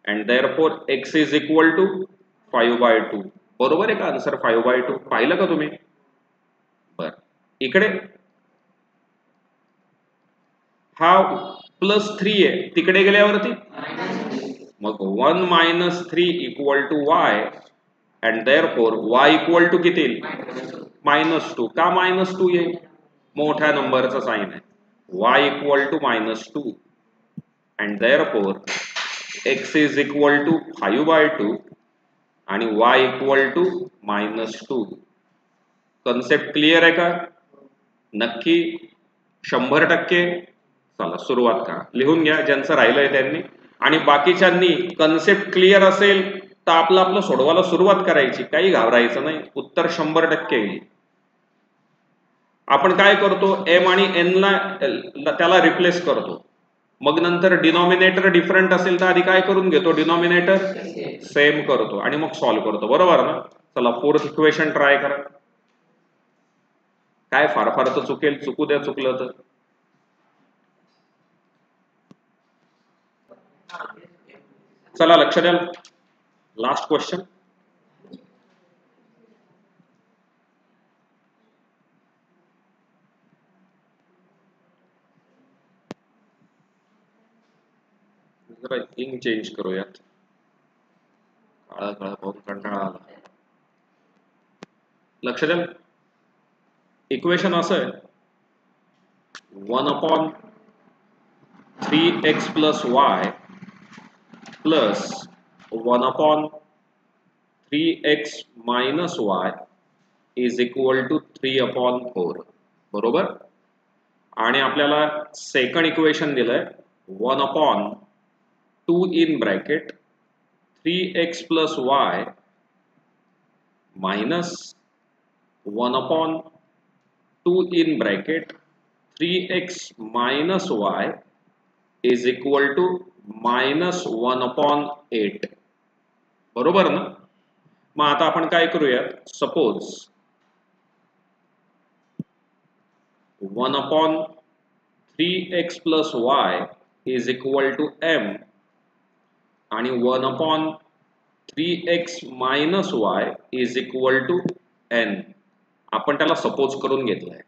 and therefore x is equal to 5/2 बरोबर आहे का आन्सर 5/2 पाहिलं का तुम्ही बर इकडे हा प्लस 3 आहे तिकडे गेल्यावरती मग 1 minus 3 equal to y and therefore y equal to किती येईल -2 का -2 येईल मोठ्या नंबरचा साइन आहे y equal to -2 and therefore x is equal to 5/2 आणि y equal to -2 concept clear आहे का नक्की 100% चला सुरुवात करा लिहून घ्या ज्यांचं राहिलंय त्यांनी आणि बाकीच्यांनी कन्सेप्ट क्लिअर असेल तर आपलं सोडवायला सुरुवात करायची काही घाबरायचं नाही उत्तर 100% येईल आपण काय करतो m आणि n ला त्याला रिप्लेस करतो मग नंतर डिनॉमिनेटर डिफरंट असेल तर आधी काय करून घेतो डिनॉमिनेटर सेम करतो आणि मग सॉल्व्ह करतो बरोबर ना चला फोर्थ इक्वेशन ट्राय करा काय फार फार तर चुकेल चुकू द्या चुकलं तर चला लक्ष द्या लास्ट क्वेश्चन जरा इंक चेंज करूयात काळा काळा पाहून कंटाळा आला लक्ष द्या इक्वेशन असं आहे 1/3x plus y plus 1/3x minus y is equal to 3/4 बरोबर आणि आपल्याला सेकंड इक्वेशन दिलंय 1/2 in bracket 3x plus y minus 1/2 in bracket 3x minus y is equal to -1/8 बरोबर ना मग आता आपण काय करूयात, suppose 1/3x + y is equal to m आणि 1/3x - y is equal to n आपण त्याला सपोज करून घेतलंय.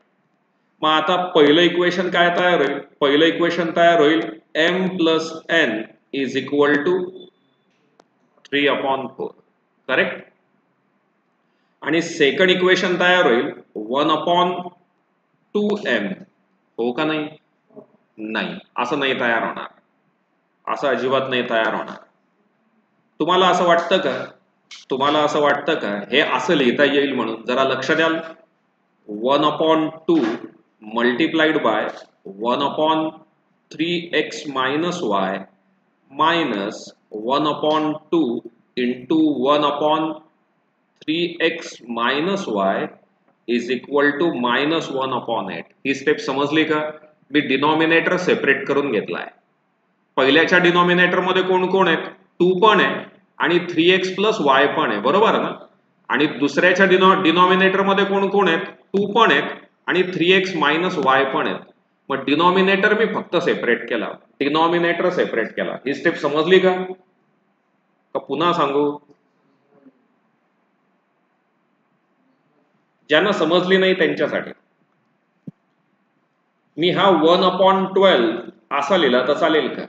मग आता पहिलं इक्वेशन काय तयार होईल, पहिलं इक्वेशन तयार होईल m + n is equal to 3/4 correct. आणि सेकंड इक्वेशन तयार होईल 1/2m. हो का नाही, नाही असं नाही तयार होणार, असं अजिबात नाही तयार होणार. तुम्हाला असं वाटतं का, तुम्हाला असं वाटतं का हे असं लिहिता येईल म्हणून? जरा लक्ष द्याल. 1/2 multiplied by 1/3x - y minus 1/2 into 1/3x - y is equal to -1/8. ही स्टेप समजली का? मी डिनॉमिनेटर सेपरेट करून घेतलाय. पहिल्याच्या डिनॉमिनेटर मध्ये कोण कोण आहेत, 2 पण आहे आणि 3x + y पण आहे, बरोबर ना. आणि दुसऱ्याच्या डिनॉमिनेटर मध्ये कोण कोण आहेत, 2 पण आहेत आणि 3x - y पण आहेत. मग डिनॉमिनेटर मी फक्त सेपरेट केला, डिनॉमिनेटर सेपरेट केला. ही स्टेप समजली का पुन्हा सांगू? ज्यांना समजली नाही त्यांच्यासाठी मी हा 1/12 असा लिहिला तर चालेल का?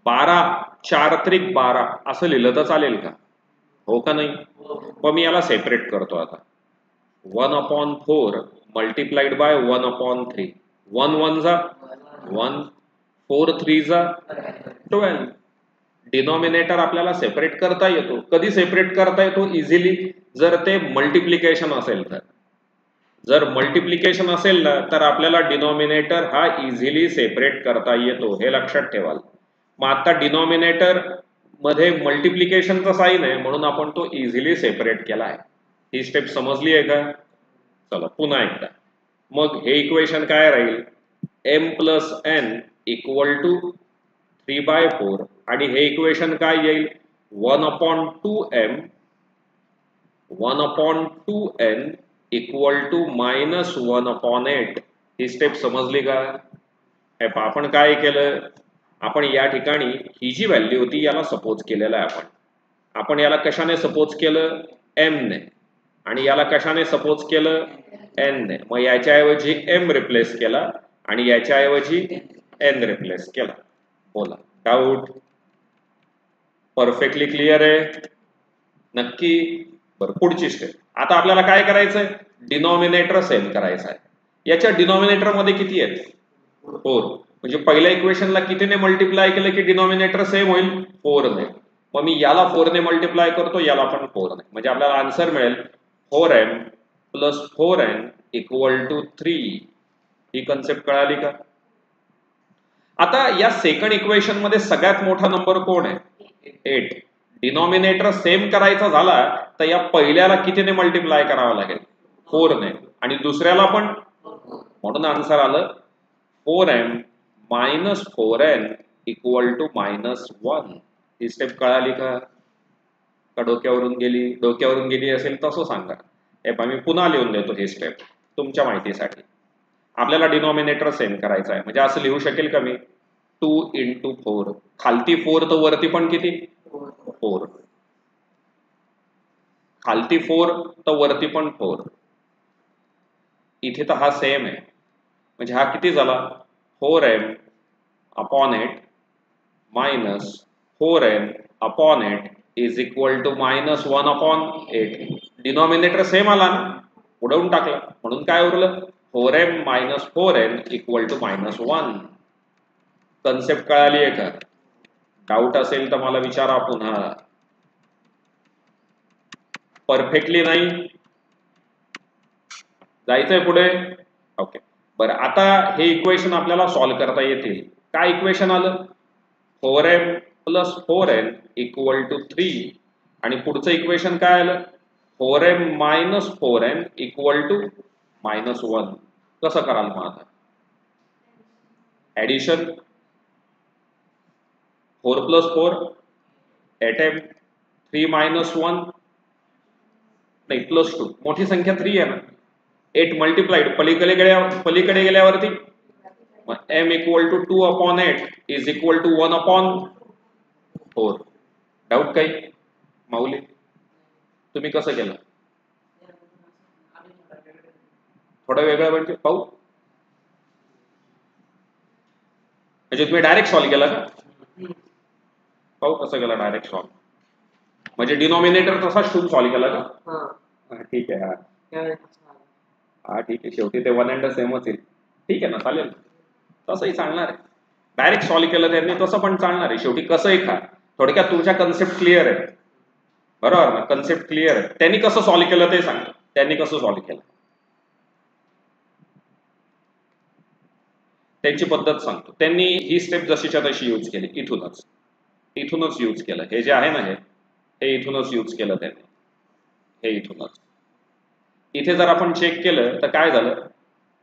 12 4 त्रिक 12 असं लिहिलं तर चालेल का? हो का नाही. मग मी याला सेपरेट करतो आता. 1/4 मल्टिप्लाइड बाय 1/3. 1 1 जा 1, 4 3 जा 12. डिनॉमिनेटर आपल्याला सेपरेट करता येतो. कधी सेपरेट करता येतो इझिली, जर ते मल्टिप्लिकेशन असेल तर. जर मल्टिप्लिकेशन असेल ना तर आपल्याला डिनॉमिनेटर हा इझिली सेपरेट करता येतो, हे लक्षात ठेवाल. मग आता डिनॉमिनेटर मध्ये मल्टिप्लिकेशनचा साइन आहे म्हणून आपण तो इझिली सेपरेट केला आहे. ही स्टेप समजली आहे का? चला पुन्हा एकदा. मग हे इक्वेशन काय राहील, m + n इक्वल टू 3/4 आणि हे इक्वेशन काय येईल 1/2m 1/2n इक्वल टू -1/8. ही स्टेप समजली का? आपण काय केलं, आपण या ठिकाणी ही जी व्हॅल्यू होती याला सपोज केलेलं आहे. आपण याला कशाने सपोज केलं, m ने, आणि याला कशाने सपोज केलं, n ने. मग याच्याऐवजी m रिप्लेस केला आणि याच्याऐवजी n रिप्लेस केला. बोला, डाऊट? परफेक्टली क्लिअर आहे नक्की? बरं, पुढची स्टेप. आता आपल्याला काय करायचंय, डिनॉमिनेटर सेम करायचा आहे. याच्या डिनॉमिनेटर मध्ये किती आहेत, 4. म्हणजे पहिल्या इक्वेशनला कितीने मल्टिप्लाय केलं की डिनॉमिनेटर सेम होईल, 4 ने. मग मी याला 4 ने मल्टिप्लाय करतो, याला पण 4 ने. म्हणजे आपल्याला आन्सर मिळेल 4m + 4n equal to 3. He concept कळाली का? आता या सेकंड इक्वेशन मध्ये सगळ्यात मोठा नंबर कोण आहे, 8. डिनॉमिनेटर सेम करायचा झाला तर या पहिल्याला कितीने मल्टिप्लाय करावं लागेल, 4 ने, आणि दुसऱ्याला पण. म्हणून आन्सर आलं 4m - 4n equal to -1. He step कळाली का डोक्यावरून गेली? डोक्यावरून गेली असेल तसं सांगा. हे मी पुन्हा लिहून देतो ही स्टेप तुमच्या माहितीसाठी. आपल्याला डिनॉमिनेटर सेम करायचा आहे, म्हणजे असं लिहू शकेल का मी, 2 × 4. खालती 4 तर वरती पण किती, 4. खालती 4 तर वरती पण 4. इथे तर हा सेम आहे, म्हणजे हा किती झाला, 4m/8 - 4n/8 is equal to -1/8. Denominator same आला ना, उडवून टाकला, म्हणून काय उरलं, 4m - 4n equal to -1. Concept कळाली आहे का? डाऊट असेल तर मला विचारा पुन्हा. परफेक्टली नाही जायचंय पुढे? ओके, बरं. आता हे इक्वेशन आपल्याला सॉल्व्ह करता येतील. काय इक्वेशन आलं, 4m + 4n इक्वल टू 3. आणि पुढचं इक्वेशन काय आलं, 4m - 4n इक्वल टू -1. कसं कराल मग आता? ऍडिशन 4 + 4 8m 3 minus 1 नाही प्लस 2 मोठी संख्या 3 आहे ना 8 मल्टिप्लाइड पलीकडे गेल्यावरती m equal to 2 upon 8 is equal to 1 upon 4 doubt काही माऊली तुम्ही कसं केलं थोडं वेगळं म्हणजे पाहू म्हणजे तुम्ही डायरेक्ट सॉल्व्ह केला का पाहू कसं केलं डायरेक्ट सॉल्व्ह म्हणजे डिनॉमिनेटर तसाच ठेवून सॉल्व्ह केला का ठीक आहे हा ठीक आहे शेवटी ते वन अँड सेमच येईल ठीक आहे ना चालेल तसंही चालणार आहे डायरेक्ट सॉल्व्ह केलं त्यांनी तसं पण चालणार आहे शेवटी कसंही खा थोडक्यात तुमच्या कन्सेप्ट क्लिअर आहे बरोबर ना कन्सेप्ट क्लिअर आहे त्यांनी कसं सॉल्व्ह केलं ते सांगा त्यांनी कसं सॉल्व्ह केलं त्यांची पद्धत सांगतो त्यांनी ही स्टेप जशीच्या तशी यूज केली इथूनच यूज केलं हे जे आहे ना हे इथूनच यूज केलं त्यांनी हे इथूनच इथे जर आपण चेक केलं तर काय झालं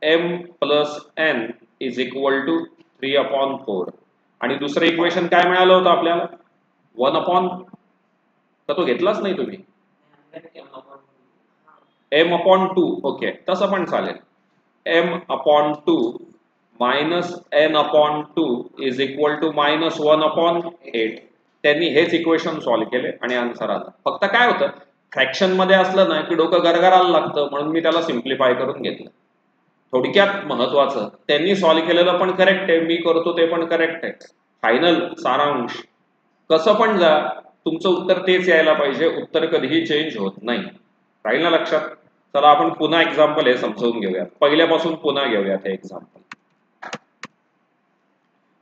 m plus n is equal to 3 upon 4 आणि दुसरं इक्वेशन काय मिळालं होतं आपल्याला 1 अपॉन तर तो घेतलाच नाही तुम्ही m अपॉन 2 ओके तसं पण चालेल m upon 2 minus n upon 2 is equal to minus 1 upon 8 त्यांनी हेच इक्वेशन सॉल्व्ह केले आणि आन्सर आला फक्त काय होतं फ्रॅक्शन मध्ये असलं ना की डोकं गरगरायला लागतं म्हणून मी त्याला सिम्प्लिफाय करून घेतलं थोडक्यात महत्वाचं त्यांनी सॉल्व्ह केलेलं पण करेक्ट आहे मी करतो ते पण करेक्ट आहे फायनल सारांश कसं पण जा तुमचं उत्तर तेच यायला पाहिजे उत्तर कधीही चेंज होत नाही राहील ना लक्षात चला आपण पुन्हा एक्झाम्पल हे समजून घेऊयात पहिल्यापासून पुन्हा घेऊयात हे एक्झाम्पल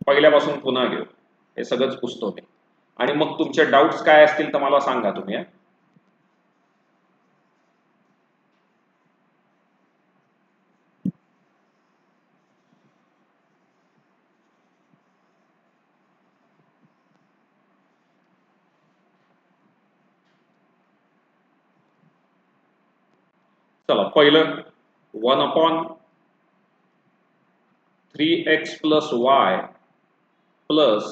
पहिल्यापासून पुन्हा घेऊ हे सगळंच पुसतो मी आणि मग तुमचे डाऊट्स काय असतील तर मला सांगा तुम्ही चला पहिलं 1 upon 3x plus y plus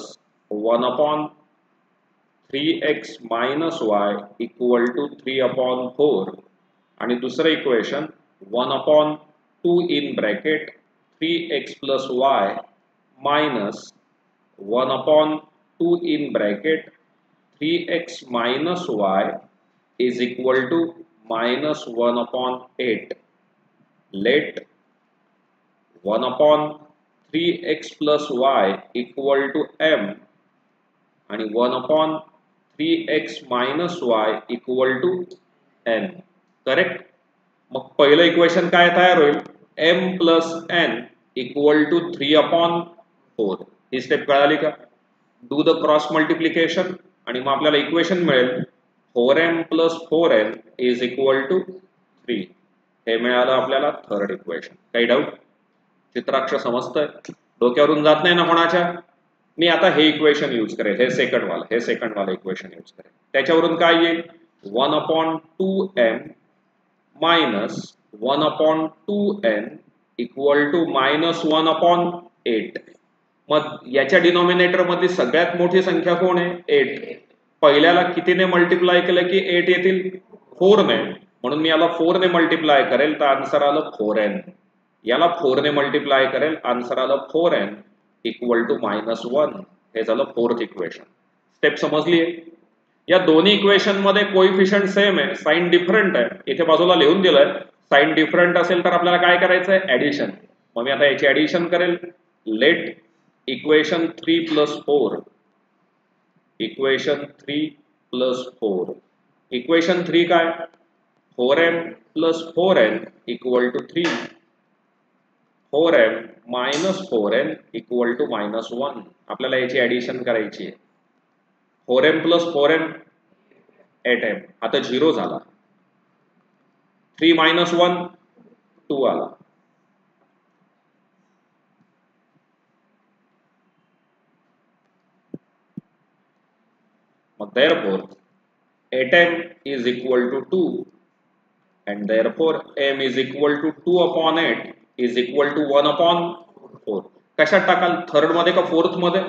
1 upon 3x minus y equal to 3 upon 4 आणि दुसरं equation 1 upon 2 in bracket 3x plus y minus 1 upon 2 in bracket 3x minus y is equal to minus 1 upon 8 let 1 upon 3x plus y equal to m आणि 1 upon 3x minus y equal to n correct मग पहिलं equation काय तयार होईल m plus n equal to 3 upon 4 he step कळाली का do the cross multiplication आणि मग आपल्याला इक्वेशन मिळेल 4m plus 4n is equal to 3 हे मिळालं आपल्याला थर्ड इक्वेशन काही डाऊट चित्राक्ष समजतंय डोक्यावरून जात नाही ना कोणाच्या मी आता हे इक्वेशन यूज करेल हे सेकंड वाला इक्वेशन यूज करेल त्याच्यावरून काय येईल 1 upon 2m minus 1 upon 2n equal to minus 1 upon 8 मग याच्या डिनॉमिनेटर मध्ये सगळ्यात मोठी संख्या कोण आहे 8 पहिल्याला कितीने मल्टिप्लाय केलं की 8 येतील 4 ने म्हणून मी याला 4 ने मल्टिप्लाय करेल तर आन्सर आलं 4n याला 4 ने मल्टिप्लाय करेल आन्सर आलं 4n इक्वल टू मायनस 1 हे झालं फोर्थ इक्वेशन स्टेप समजली या दोन्ही इक्वेशन मध्ये कोइफिशियंट सेम आहे साइन डिफरंट आहे इथे बाजूला लिहून दिलंय साइन डिफरंट असेल तर आपल्याला काय करायचं आहे ऍडिशन मग मी आता याची ऍडिशन करेल let equation 3 plus 4 equation 3 plus 4 equation 3 काय 4m plus 4n equal to 3 4m minus 4n equal to minus 1 आपल्याला याची ऍडिशन करायची आहे 4m प्लस 4m 8m आता 0 झाला 3 मायनस 1 2 आला therefore 8m is equal to 2 and therefore m is equal to 2 upon 8 is equal to 1 upon 4 कशात टाकाल third मध्ये का फोर्थ मध्ये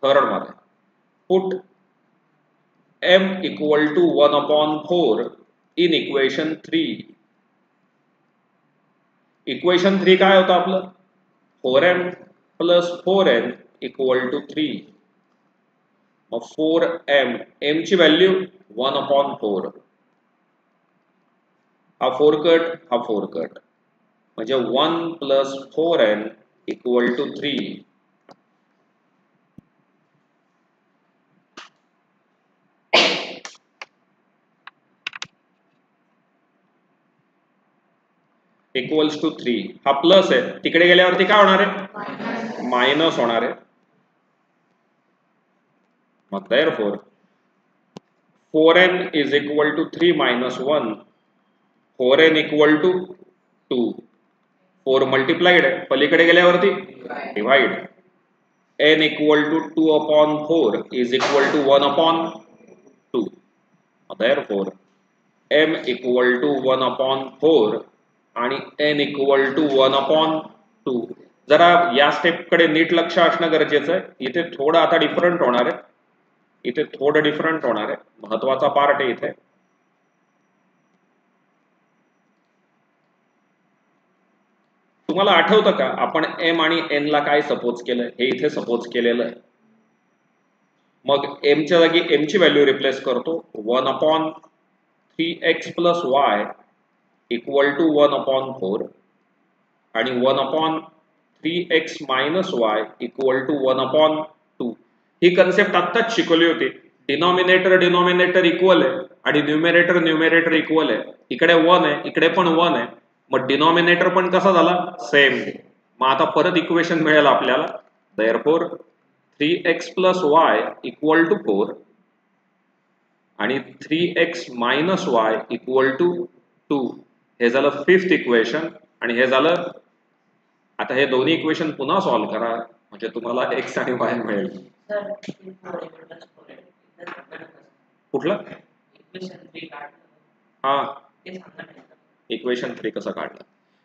थर्ड मध्ये put m equal to 1/4 in equation 3. Equation 3 काय होतं आपलं? 4m plus 4n equal to 3. मग 4m, m ची व्हॅल्यू 1/4. हा 4 कट, हा 4 कट, म्हणजे 1 plus 4n equal to 3. Equals to 3. हा प्लस आहे, तिकडे गेल्यावरती काय होणार आहे? मायनस होणार आहे. मग therefore 4n is equal to 3 minus 1. 4n equal to 2. 4 multiplied आहे, पलीकडे गेल्यावरती divide. n equal to 2/4 is equal to 1/2. therefore m equal to 1/4 आणि n equal to 1/2. जरा या स्टेपकडे नीट लक्ष असणं गरजेचं आहे. इथे थोडं आता डिफरंट होणार आहे, इथे थोडं डिफरंट होणार आहे, महत्वाचा पार्ट आहे इथे. तुम्हाला आठवतं का आपण m आणि n ला काय सपोज केलं? हे इथे सपोज केलेलं आहे. मग m च्या जागी m ची व्हॅल्यू रिप्लेस करतो. 1/3x plus y equal to 1/4 आणि 1/3x minus y equal to 1/2. ही कन्सेप्ट आत्ताच शिकवली होती. डिनॉमिनेटर इक्वल आहे आणि न्यूमरेटर इक्वल आहे. इकडे 1 आहे, इकडे पण 1 आहे. मग डिनॉमिनेटर पण कसा झाला? सेम. मग आता परत इक्वेशन मिळेल आपल्याला. Therefore 3x plus y equal to 4 आणि 3x minus y equal to 2. हे झालं फिफ्थ इक्वेशन. आणि हे झालं, आता हे दोन्ही इक्वेशन पुन्हा सॉल्व्ह करा म्हणजे तुम्हाला x आणि y मिळेल. कुठलं? हा, इक्वेशन 3 कसं काढलं?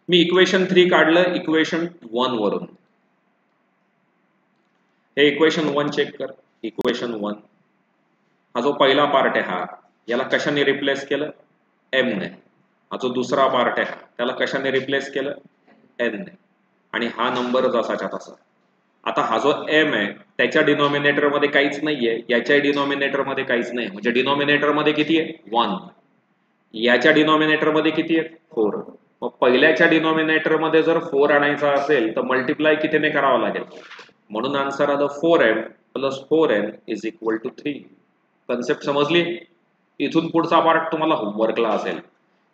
मी इक्वेशन 3 काढलं इक्वेशन 1 वरून. हे इक्वेशन 1 चेक कर. इक्वेशन 1 हा जो पहिला पार्ट आहे हा, याला कशाने रिप्लेस केलं? m ने. हा जो दुसरा पार्ट आहे त्याला कशाने रिप्लेस केलं? n ने. आणि हा नंबर जसाच्या तसा. आता हा जो m आहे त्याच्या डिनॉमिनेटर मध्ये काहीच नाहीये, याच्या डिनॉमिनेटर मध्ये काहीच नाही, म्हणजे डिनॉमिनेटर मध्ये किती आहे? 1. याच्या डिनॉमिनेटर मध्ये किती आहे? 4. मग पहिल्याच्या डिनॉमिनेटर मध्ये जर 4 आणायचा असेल तर मल्टिप्लाय कितीने करावं लागेल? म्हणून आन्सर आलं 4m plus 4n is equal to 3. Concept समजली? इथून पुढचा पार्ट तुम्हाला होमवर्कला असेल.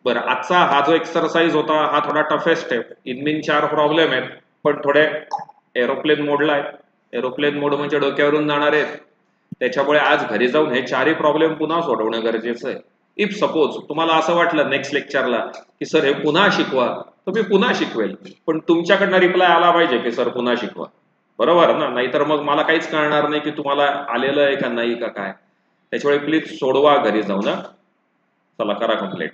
बरं, आजचा हा जो एक्सरसाइज होता हा थोडा टफेस्ट आहे. इनमीन 4 प्रॉब्लेम आहेत, पण थोडे एरोप्लेन मोडला आहे. एरोप्लेन मोड म्हणजे डोक्यावरून जाणार आहेत, त्याच्यामुळे आज घरी जाऊन हे 4ही प्रॉब्लेम पुन्हा सोडवणं गरजेचं आहे. इफ सपोज तुम्हाला असं वाटलं नेक्स्ट लेक्चरला की सर हे पुन्हा शिकवा, तर मी पुन्हा शिकवेल, पण तुमच्याकडनं रिप्लाय आला पाहिजे की सर पुन्हा शिकवा. बरोबर ना? नाहीतर मग मला काहीच कळणार नाही की तुम्हाला आलेलं आहे का नाही का काय. त्याच्यामुळे प्लीज सोडवा घरी जाऊन. चला करा कंप्लीट.